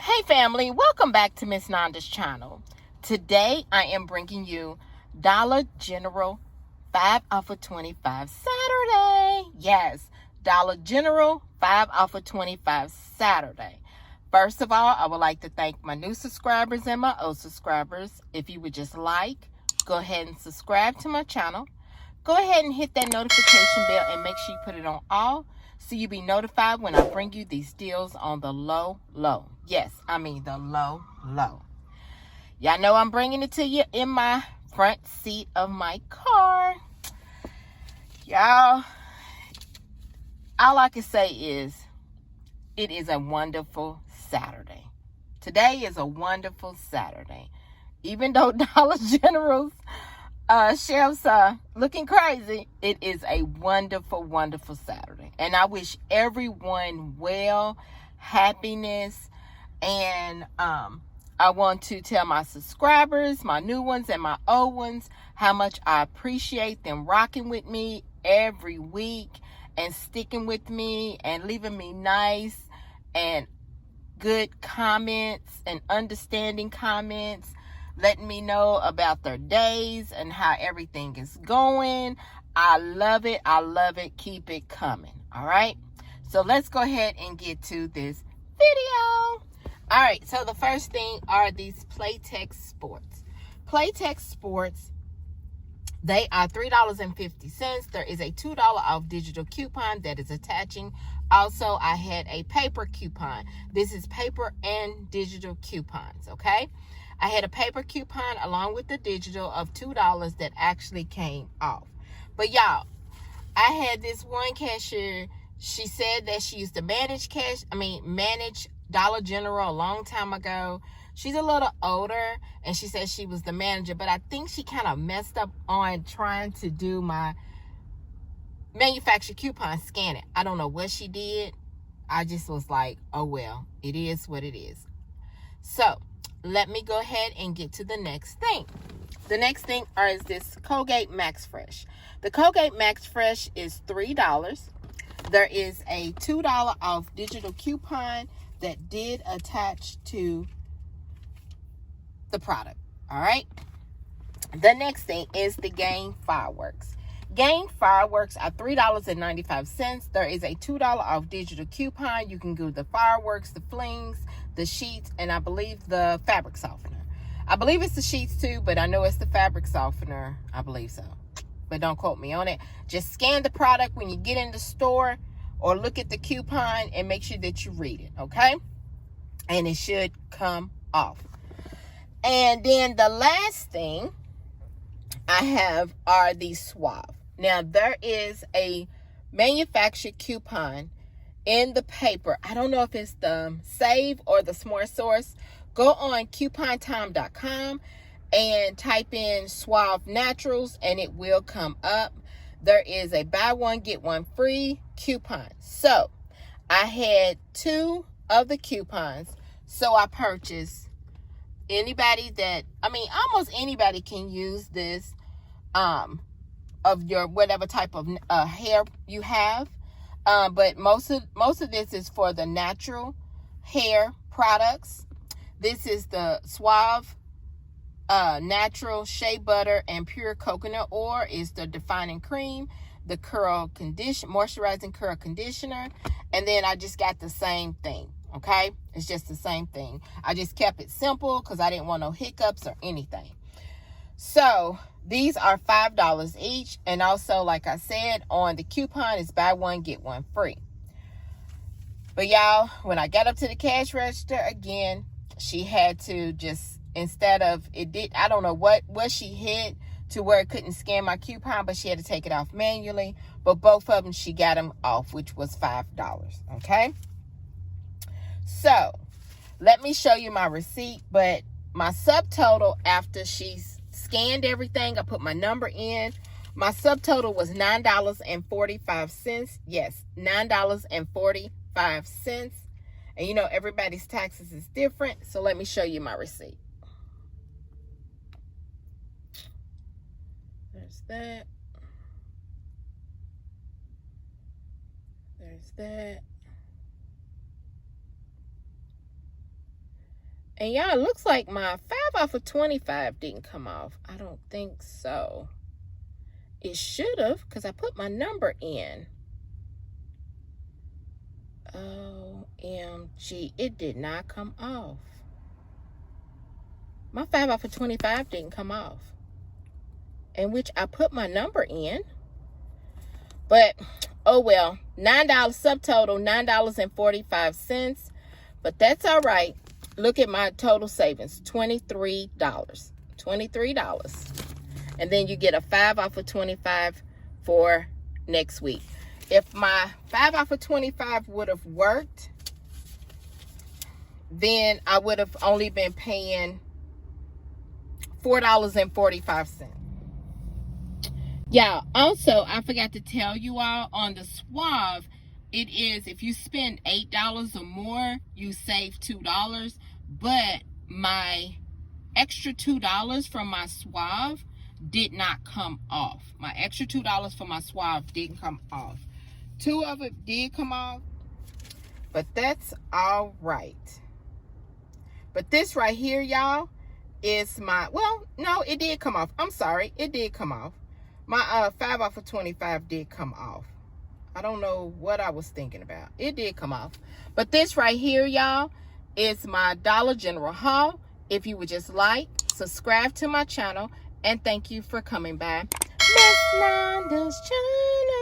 Hey family, welcome back to Miss Nanda's channel. Today I am bringing you Dollar General 5 off of 25 Saturday. Yes, Dollar General 5 off of 25 Saturday. First of all, I would like to thank my new subscribers and my old subscribers. If you would just go ahead and subscribe to my channel. Go ahead and hit that notification bell and make sure you put it on all so you'll be notified when I bring you these deals on the low. Yes, I mean the low. Y'all know I'm bringing it to you in my front seat of my car. Y'all, all I can say is it is a wonderful Saturday. Today is a wonderful Saturday. Even though Dollar General's shelves are looking crazy, it is a wonderful Saturday. And I wish everyone well, happiness, and I want to tell my subscribers, my new ones and my old ones, how much I appreciate them rocking with me every week and sticking with me and leaving me nice and good comments and understanding comments, letting me know about their days and how everything is going. I love it. Keep it coming. All right. So let's go ahead and get to this video. All right. So the first thing are these Playtex Sports. Playtex Sports, they are $3.50. There is a $2 off digital coupon that is attaching. Also, I had a paper coupon. This is paper and digital coupons, okay? I had a paper coupon along with the digital of $2 that actually came off. But y'all, I had this one cashier. She said that she used to manage Dollar General a long time ago. She's a little older, and she said she was the manager, but I think she kind of messed up on trying to do my manufacturer coupon, scan it. I don't know what she did. I just was like, oh well, it is what it is. So let me go ahead and get to the next thing. The next thing is this Colgate Max Fresh. The Colgate Max Fresh is $3. There is a $2 off digital coupon that did attach to the product. All right. The next thing is the Game Fireworks. Game Fireworks are $3.95. There is a $2 off digital coupon. You can do the fireworks, the flings, the sheets, and I believe the fabric softener. I believe it's the sheets too, but I know it's the fabric softener. I believe so, but don't quote me on it. Just scan the product when you get in the store or look at the coupon and make sure that you read it, okay? And it should come off. And then the last thing I have are these Suave. Now, there is a manufactured coupon in the paper. I don't know if it's the Save or the Smart Source. Go on coupontime.com and type in Suave Naturals and it will come up. There is a buy one, get one free coupon. So I had 2 of the coupons. So I purchased almost anybody can use this of your whatever type of hair you have. But most of this is for the natural hair products. This is the Suave Natural Shea Butter and Pure Coconut Oil is the defining cream, the moisturizing curl conditioner, and then I just got the same thing. Okay, it's just the same thing. I just kept it simple because I didn't want no hiccups or anything. So these are $5 each, and also, like I said, on the coupon is buy one, get one free. But y'all, when I got up to the cash register again, she had to just, instead of I don't know what she hit to where it couldn't scan my coupon, but she had to take it off manually. But both of them, she got them off, which was $5. Okay. So let me show you my receipt, but my subtotal after she's scanned everything, I put my number in. My subtotal was $9.45. Yes, $9.45. And you know, everybody's taxes is different. So let me show you my receipt. There's that. There's that. And y'all, it looks like my 5 off of 25 didn't come off. I don't think so. It should have, because I put my number in. OMG, it did not come off. My 5 off of 25 didn't come off. In which I put my number in. But, oh well. $9 subtotal, $9.45. But that's all right. Look at my total savings, $23. $23. And then you get a 5 off of 25 for next week. If my 5 off of 25 would have worked, then I would have only been paying $4.45. Yeah, also, I forgot to tell you all, on the Suave, it is, if you spend $8 or more, you save $2. But my extra $2 from my Suave did not come off. My extra $2 for my Suave didn't come off. 2 of it did come off, but that's all right. But this right here, y'all, is my, well, no, it did come off. I'm sorry, it did come off. My 5 off of 25 did come off. I don't know what I was thinking about. It did come off. But this right here, y'all, is my Dollar General haul. If you would just like, subscribe to my channel, and thank you for coming by Miss Nanda's channel.